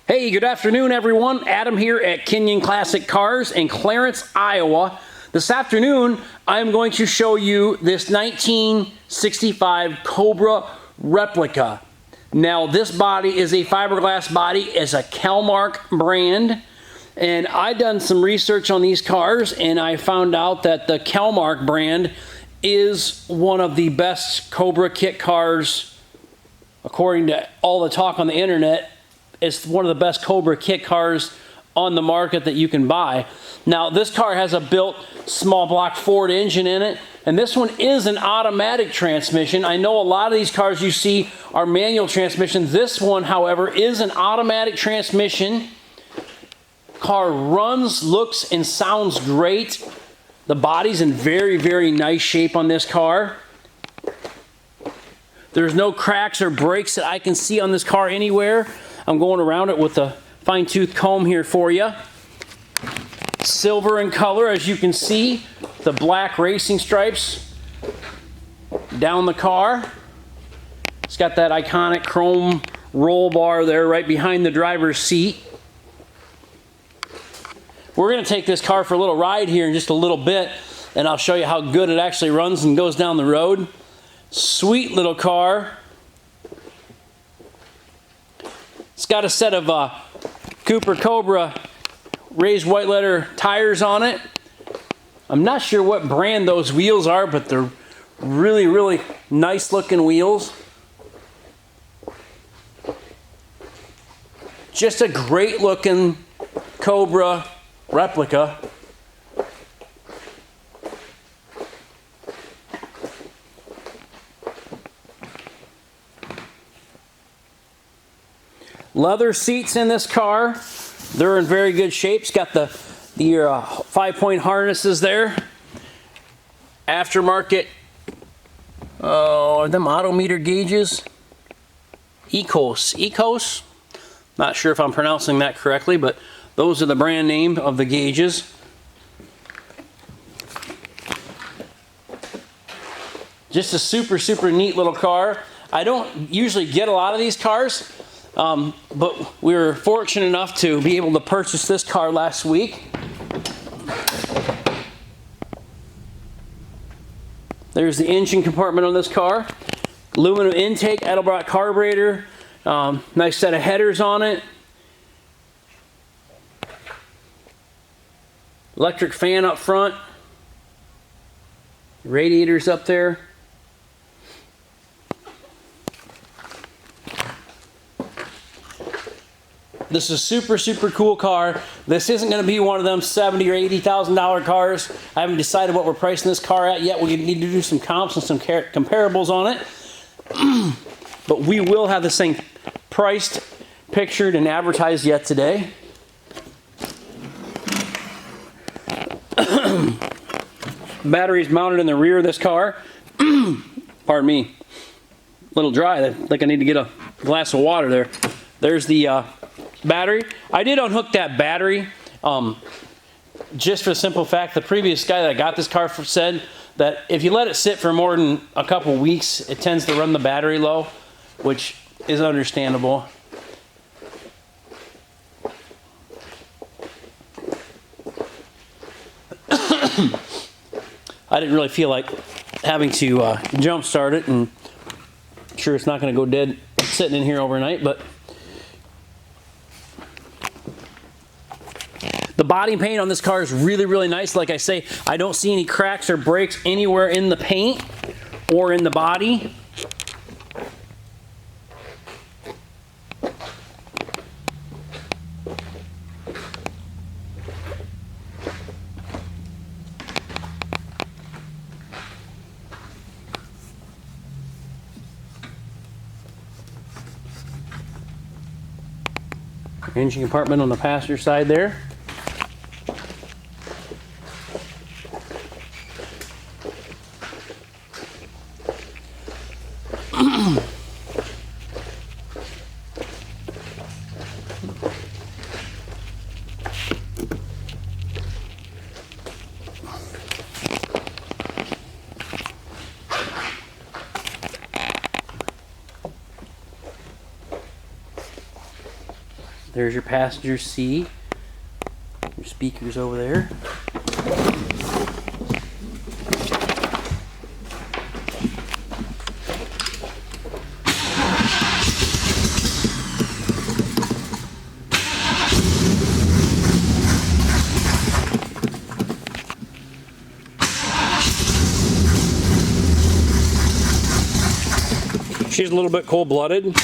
Hey, good afternoon, everyone. Adam here at Kenyon Classic Cars in Clarence, Iowa. This afternoon, I'm going to show you this 1965 Cobra Replica. Now, this body is a fiberglass body. It's a Kelmark brand. And I done some research on these cars, and I found out that the Kelmark brand is one of the best Cobra kit cars, according to all the talk on the internet. It's one of the best Cobra kit cars on the market that you can buy. Now, this car has a built small block Ford engine in it, and this one is an automatic transmission. I know a lot of these cars you see are manual transmissions. This one, however, is an automatic transmission. Car runs, looks, and sounds great. The body's in very, very nice shape on this car. There's no cracks or breaks that I can see on this car anywhere. I'm going around it with a fine-tooth comb here for you. Silver in color, as you can see. The black racing stripes down the car. It's got that iconic chrome roll bar there right behind the driver's seat. We're going to take this car for a little ride here in just a little bit, and I'll show you how good it actually runs and goes down the road. Sweet little car. It's got a set of Cooper Cobra raised white letter tires on it. I'm not sure what brand those wheels are, but they're really, really nice looking wheels. Just a great looking Cobra Replica. Leather seats in this car. They're in very good shape. It's got the 5-point harnesses there. Aftermarket, them odometer gauges. Ecos. Not sure if I'm pronouncing that correctly, but those are the brand name of the gauges. Just a super, super neat little car. I don't usually get a lot of these cars. But we were fortunate enough to be able to purchase this car last week. There's the engine compartment on this car. Aluminum intake, Edelbrock Carburetor. Nice set of headers on it. Electric fan up front. Radiators up there. This is a super, super cool car. This isn't going to be one of them $70,000 or $80,000 cars. I haven't decided what we're pricing this car at yet. We need to do some comps and some comparables on it. But we will have this thing priced, pictured, and advertised yet today. Batteries mounted in the rear of this car. Pardon me. A little dry. I think I need to get a glass of water there. There's the battery. I did unhook that battery just for the simple fact the previous guy that got this car said that if you let it sit for more than a couple weeks, it tends to run the battery low, which is understandable. I didn't really feel like having to jump start it, and I'm sure it's not going to go dead sitting in here overnight, but the body paint on this car is really, really nice. Like I say, I don't see any cracks or breaks anywhere in the paint or in the body. Engine compartment on the passenger side there. There's your passenger seat. Your speakers over there. She's a little bit cold-blooded.